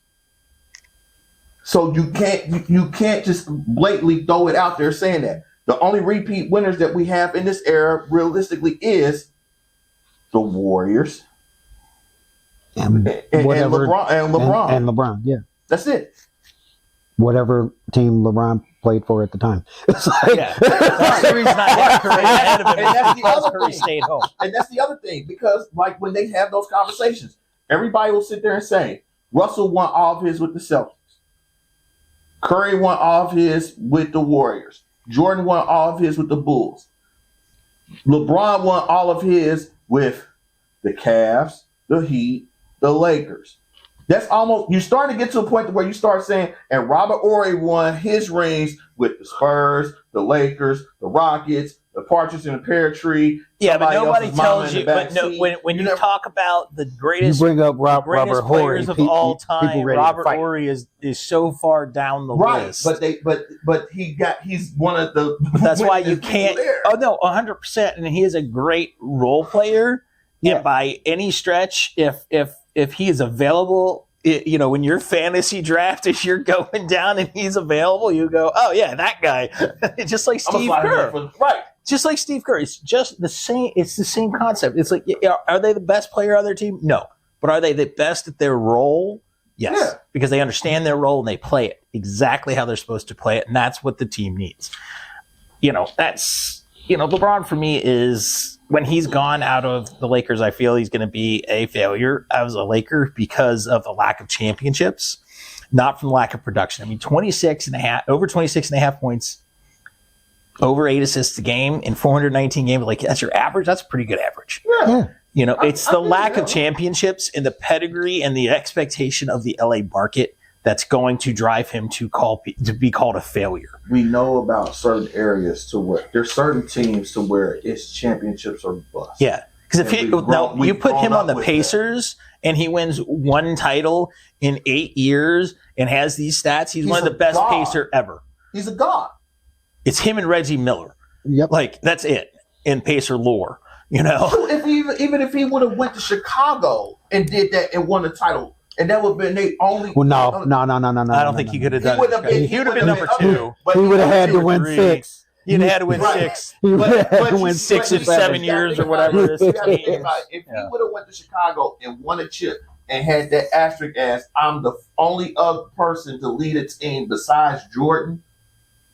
So you can't just blatantly throw it out there saying that. The only repeat winners that we have in this era realistically is the Warriors and LeBron. Yeah. That's it. Whatever team LeBron played for at the time. It's like, that's the reason I have Curry ahead of him. And that's the other Curry thing. Stayed home. And that's the other thing, because like when they have those conversations, everybody will sit there and say, Russell won all of his with the Celtics. Curry won all of his with the Warriors. Jordan won all of his with the Bulls. LeBron won all of his with the Cavs, the Heat, the Lakers. That's almost, you're starting to get to a point where you start saying, and Robert Horry won his rings with the Spurs, the Lakers, the Rockets, the Partridge in a Pear Tree. Yeah, but nobody tells you. But no, when you talk about the greatest, you bring up Robert Horry of all time, Robert Horry is so far down the list. But he's one of the. But that's why you can't. Oh no, 100%, and he is a great role player. Yeah, by any stretch, if he is available, when your fantasy draft, if you're going down and he's available, you go, oh yeah, that guy, just like Steve Kerr, right? Just like Steve Kerr, it's just the same. It's the same concept. It's like, are they the best player on their team? No, but are they the best at their role? Yes, because they understand their role and they play it exactly how they're supposed to play it, and that's what the team needs. LeBron for me is, when he's gone out of the Lakers, I feel he's going to be a failure as a Laker because of the lack of championships, not from lack of production. I mean, over 26 and a half points, over 8 assists a game in 419 games. Like, that's your average. That's a pretty good average. Yeah. It's the lack of championships and the pedigree and the expectation of the LA market that's going to drive him to be called a failure. We know about certain areas to where there's certain teams to where it's championships or bust. Yeah, because if you put him on the Pacers and he wins one title in 8 years and has these stats, he's one of the best Pacer ever. He's a god. It's him and Reggie Miller. Yep. Like, that's it in Pacer lore, you know? So even if he would have went to Chicago and did that and won the title, and that would have been the only. Well, no. I don't think he could have done it. He would have been number 2. He would have had to win 6. He'd had to win 6. He would have had to win 6 or 7 years or whatever it is. If he would have went to Chicago and won a chip and had that asterisk as I'm the only other person to lead a team besides Jordan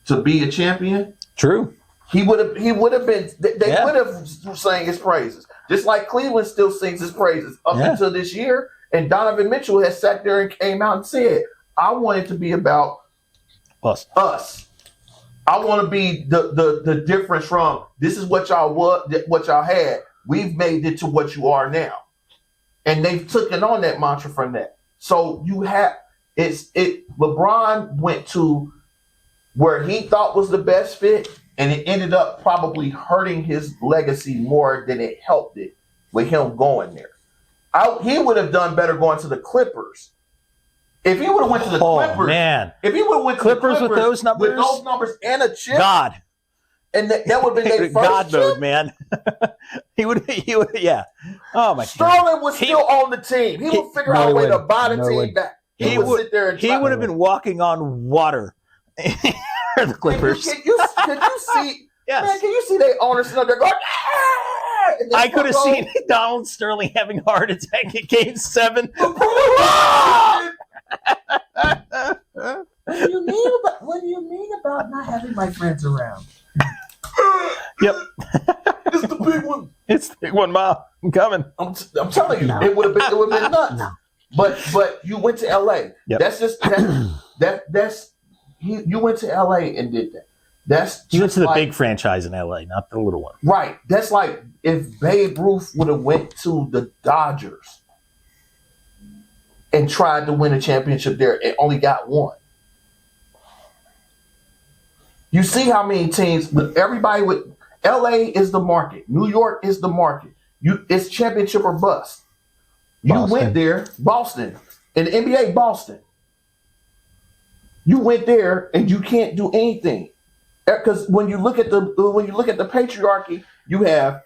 to be a champion. True. He would have been. They would have sang his praises, just like Cleveland still sings his praises up until this year. And Donovan Mitchell has sat there and came out and said, "I want it to be about us. I want to be the difference from this is what y'all had. We've made it to what you are now." And they've taken on that mantra from that. So you have LeBron went to where he thought was the best fit, and it ended up probably hurting his legacy more than it helped it with him going there. He would have done better going to the Clippers. If he would have went to the Clippers, man. If he would have went to Clippers the Clippers with those numbers and a chip, God. And that would have been their first God chip. mode, man. he would, yeah. Oh my God. Sterling was still on the team. He would figure out a way to buy the team back. He would sit there and he would have been walking on water. The Clippers. Can you see? Yes. Man, can you see they owners sitting up there going? Ah! I could have seen Donald Sterling having a heart attack at Game 7. What do you mean about not having my friends around? Yep. It's the big one. It's the big one, Ma. I'm coming. I'm telling you, it would have been nuts. No. But you went to LA. Yep. That's just you went to LA and did that. You went to the big franchise in LA, not the little one. Right. That's like if Babe Ruth would have went to the Dodgers and tried to win a championship there and only got one. You see how many teams, everybody with LA is the market. New York is the market. It's championship or bust. You went there, Boston. In the NBA, Boston. You went there and you can't do anything. Because when you look at the patriarchy, you have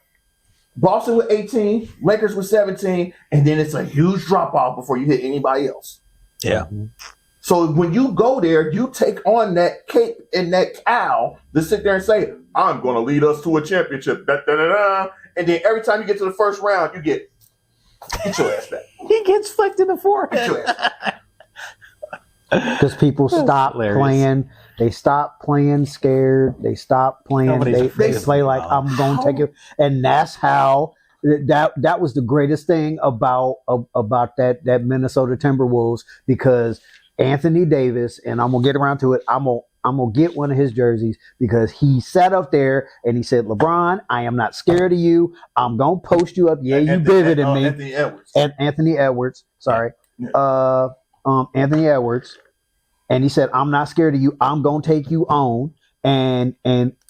Boston with 18, Lakers with 17, and then it's a huge drop off before you hit anybody else. Yeah. So when you go there, you take on that cape and that cow to sit there and say, I'm going to lead us to a championship. Da, da, da, da. And then every time you get to the first round, you get your ass back. He gets flicked in the forehead. Get your ass back. Because people stop playing. They stop playing scared. They stop playing. They play like I'm going to take it. And that's how that was the greatest thing about that Minnesota Timberwolves, because Anthony Davis, and I'm gonna get around to it. I'm gonna get one of his jerseys because he sat up there and he said, "LeBron, I am not scared of you. I'm gonna post you up. Yeah, you bigger than me." Anthony Edwards. And Anthony Edwards. Sorry. Yeah. Anthony Edwards. And he said, I'm not scared of you. I'm gonna take you on, and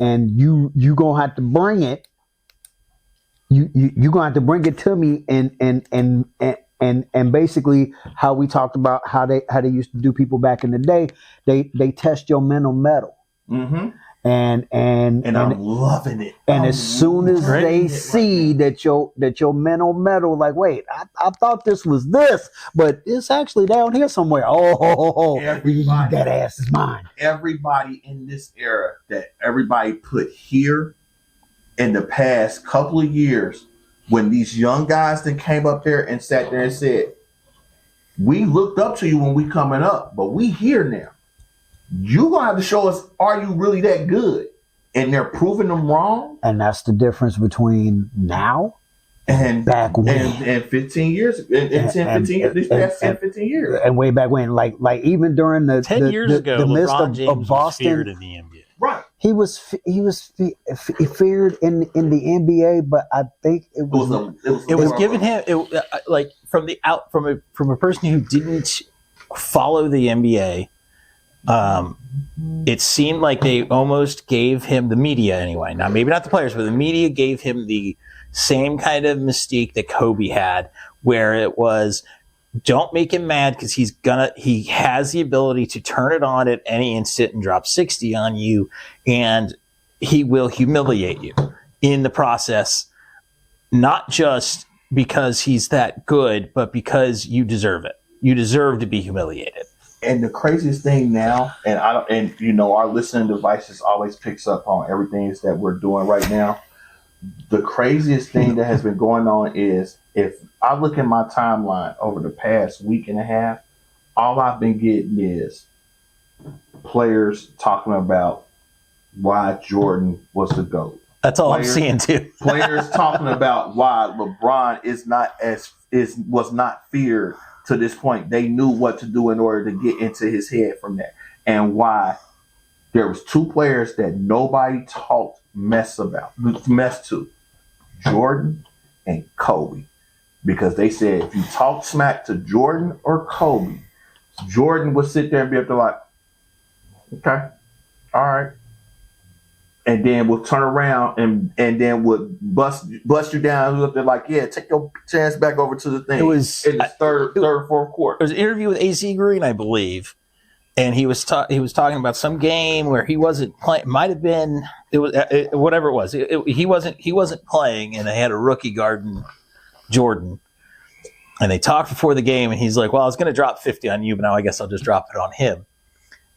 you gonna have to bring it. You gonna have to bring it to me, and basically how we talked about how they used to do people back in the day. They test your mental metal. Mm-hmm. And I'm loving it. And as soon as they see that your mental metal, like, wait, I thought this was this, but it's actually down here somewhere. That ass is mine. Everybody in this era that everybody put here in the past couple of years, when these young guys that came up there and sat there and said, we looked up to you when we coming up, but we here now. You're going to have to show us, are you really that good? And they're proving them wrong. And that's the difference between now and back when. And 15 years. And 10, 15 years. These past 10, 15 years. And way back when. Like even during the 10 years ago, the midst LeBron James of Boston. Was feared in the NBA. Right. He was feared in the NBA, but I think it was given him like from a person who didn't follow the NBA. It seemed like they almost gave him, the media anyway, now maybe not the players, but the media gave him the same kind of mystique that Kobe had, where it was, don't make him mad because he has the ability to turn it on at any instant and drop 60 on you, and he will humiliate you in the process, not just because he's that good, but because you deserve it. You deserve to be humiliated. And the craziest thing now, and you know, our listening devices always picks up on everything that we're doing right now. The craziest thing that has been going on is, if I look at my timeline over the past week and a half, all I've been getting is players talking about why Jordan was the GOAT. That's all I'm seeing too. Players talking about why LeBron was not feared to this point. They knew what to do in order to get into his head from that, and why there was two players that nobody talked mess to, Jordan and Kobe, because they said if you talk smack to Jordan or Kobe, Jordan would sit there and be up there like, okay, all right. And then we'll turn around and then we'll bust you down. Up there like, yeah, take your chance back over to the thing. It was in the third, fourth quarter. There was an interview with AC Green, I believe, and he was talking about some game where he wasn't playing. Might have been whatever it was. He wasn't playing, and they had a rookie guarding Jordan. And they talked before the game, and he's like, "Well, I was going to drop 50 on you, but now I guess I'll just drop it on him."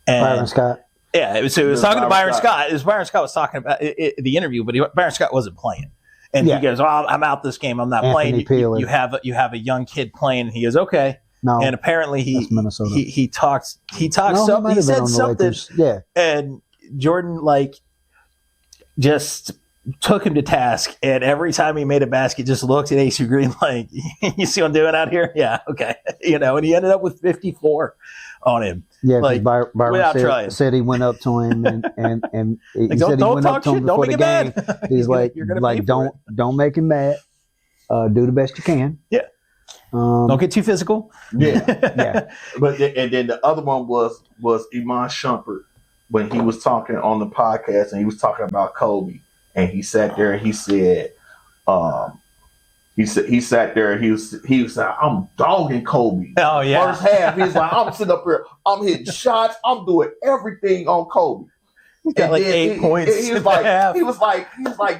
And Byron Scott. Yeah, it was talking to Byron Scott. It was Byron Scott was talking about the interview, but Byron Scott wasn't playing. And he goes, I'm out this game. I'm not Anthony playing. You have a young kid playing. And he goes, okay. No, and apparently he said something. Lakers. Yeah. And Jordan just took him to task, and every time he made a basket, just looked at AC Green like, you see what I'm doing out here? Yeah, okay. And he ended up with 54 on him. Yeah, Byron said he went up to him and he said he went up to him before the game. He's like, don't make him mad. Do the best you can. Yeah. Don't get too physical. Yeah. Yeah. And then the other one was Iman Shumpert, when he was talking on the podcast and he was talking about Kobe, and he sat there and he said, he sat there and he was like, I'm dogging Kobe. Oh yeah. First half, he's like, I'm sitting up here, I'm hitting shots, I'm doing everything on Kobe. He got 8 points. He was like,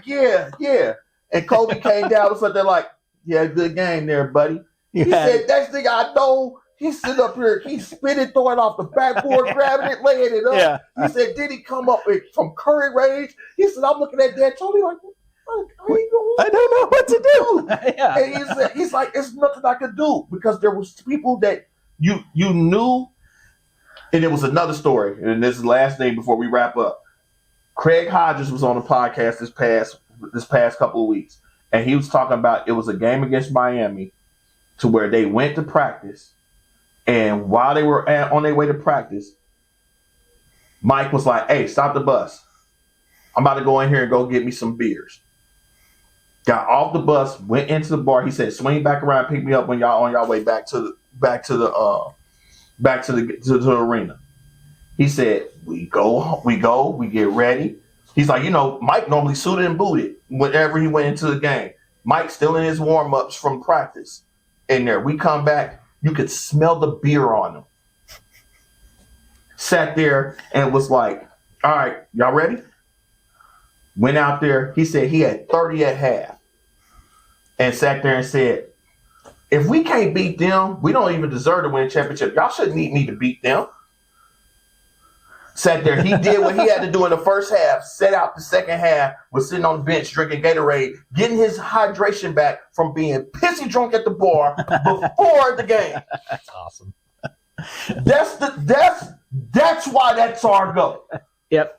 yeah. And Kobe came down and said, they're like, yeah, good game there, buddy. He said, next thing I know, he's sitting up here, he's spinning, throwing off the backboard, grabbing it, laying it up. Yeah. He said, did he come up from current range? He said, I'm looking at that Tony like, I don't know what to do. Yeah. And he's like, it's nothing I could do, because there was people that you knew. And it was another story, and this is the last thing before we wrap up. Craig Hodges was on the podcast this past couple of weeks, and he was talking about, it was a game against Miami to where they went to practice, and while they were on their way to practice, Mike was like, hey, stop the bus. I'm about to go in here and go get me some beers. Got off the bus, went into the bar. He said, swing back around, pick me up when y'all on y'all way back to the arena. He said, we get ready. He's like, Mike normally suited and booted whenever he went into the game. Mike still in his warm-ups from practice in there. We come back, you could smell the beer on him. Sat there and was like, all right, y'all ready? Went out there. He said he had 30 at half. And sat there and said, if we can't beat them, we don't even deserve to win a championship. Y'all shouldn't need me to beat them. Sat there. He did what he had to do in the first half. Set out the second half. Was sitting on the bench drinking Gatorade, getting his hydration back from being pissy drunk at the bar before the game. That's awesome. That's why that's our goal. Yep.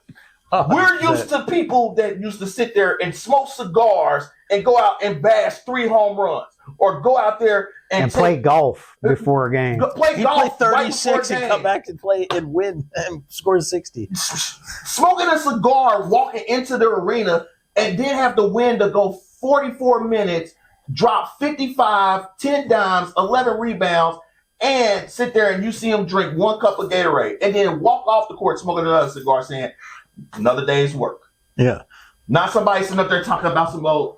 We're used to people that used to sit there and smoke cigars and go out and bash 3 home runs, or go out there and play golf before a game. Play 36 and come back and play and win and score 60. Smoking a cigar, walking into the arena, and then have the win to go 44 minutes, drop 55, 10 dimes, 11 rebounds, and sit there and you see him drink 1 cup of Gatorade, and then walk off the court smoking another cigar, saying, another day's work. Yeah. Not somebody sitting up there talking about some old.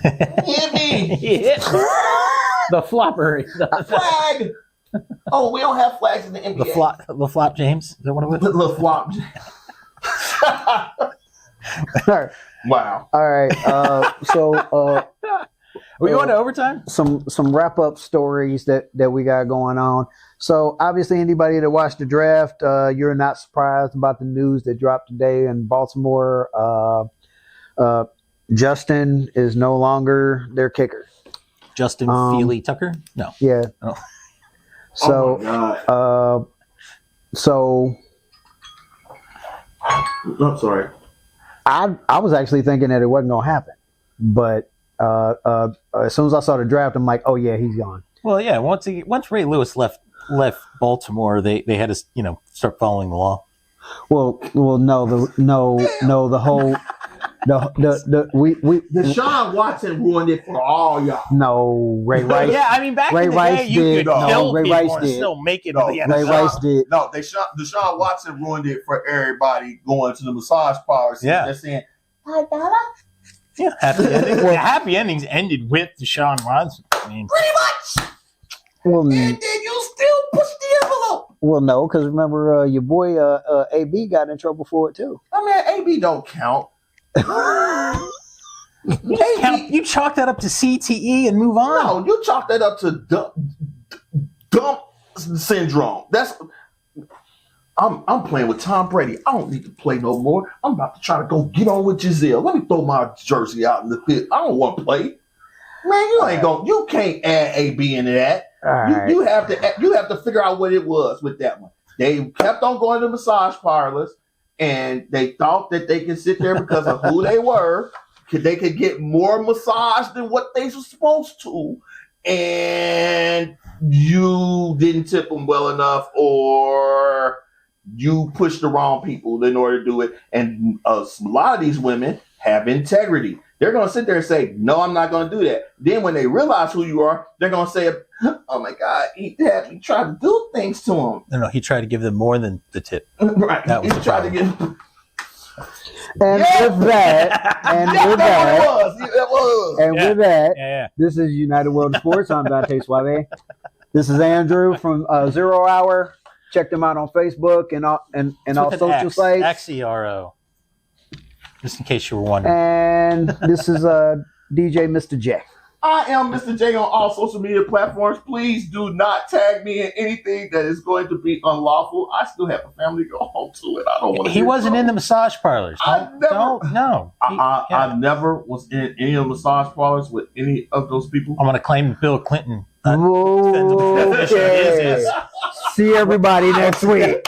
Hit me. The flopper. Flag. Oh, we don't have flags in the NBA. The flop James. Is that what it was? The flop. Wow. All right. So Are we going to overtime? some wrap up stories that we got going on. So obviously, anybody that watched the draft, you're not surprised about the news that dropped today in Baltimore. Justin is no longer their kicker. Justin Feely Tucker? No. Yeah. Oh. So, oh my God. So I'm sorry. I was actually thinking that it wasn't going to happen, but as soon as I saw the draft, I'm like, oh yeah, he's gone. Well, yeah. Once Ray Lewis left Baltimore, they had to start following the law. Well, no, the whole. Deshaun Watson ruined it for all y'all. No, Ray Rice. Yeah, I mean, back Ray in the Rice day, you did. could No, kill Ray people Rice and did. still make it. No, to the Ray NFL. Rice did. No, Deshaun Watson ruined it for everybody going to the massage parlors. Yeah. They're saying, Yeah, happy endings. The happy endings ended with Deshaun Watson. I mean, pretty much. Well, And then you still push the envelope. well, no, because remember, your boy AB got in trouble for it too. I mean, AB don't count. you chalk that up to CTE and move on. No, you chalk that up to dump syndrome. I'm playing with Tom Brady. I don't need to play no more. I'm about to try to go get on with Giselle. Let me throw my jersey out in the pit. I don't want to play. Man, you can't add AB into that. You have to figure out what it was with that one. They kept on going to massage parlors, and they thought that they could sit there because of who they were. They could get more massage than what they were supposed to, and you didn't tip them well enough, or you pushed the wrong people in order to do it. And a lot of these women have integrity. They're going to sit there and say, no, I'm not going to do that. Then when they realize who you are, they're going to say, oh my God, he had me try to do things to him. No, he tried to give them more than the tip. Right. That was He the tried to problem. get. And with that, with that, Yeah. this is United World of Sports. I'm Dante Suave. This is Andrew from 0 Hour. Check them out on Facebook and all social sites. XERO. Just in case you were wondering. And this is DJ Mr. J. I am Mr. J on all social media platforms. Please do not tag me in anything that is going to be unlawful. I still have a family to go home to, and I don't want to. He wasn't in the massage parlors. I never was in any of the massage parlors with any of those people. I'm going to claim Bill Clinton. Okay. See everybody next week.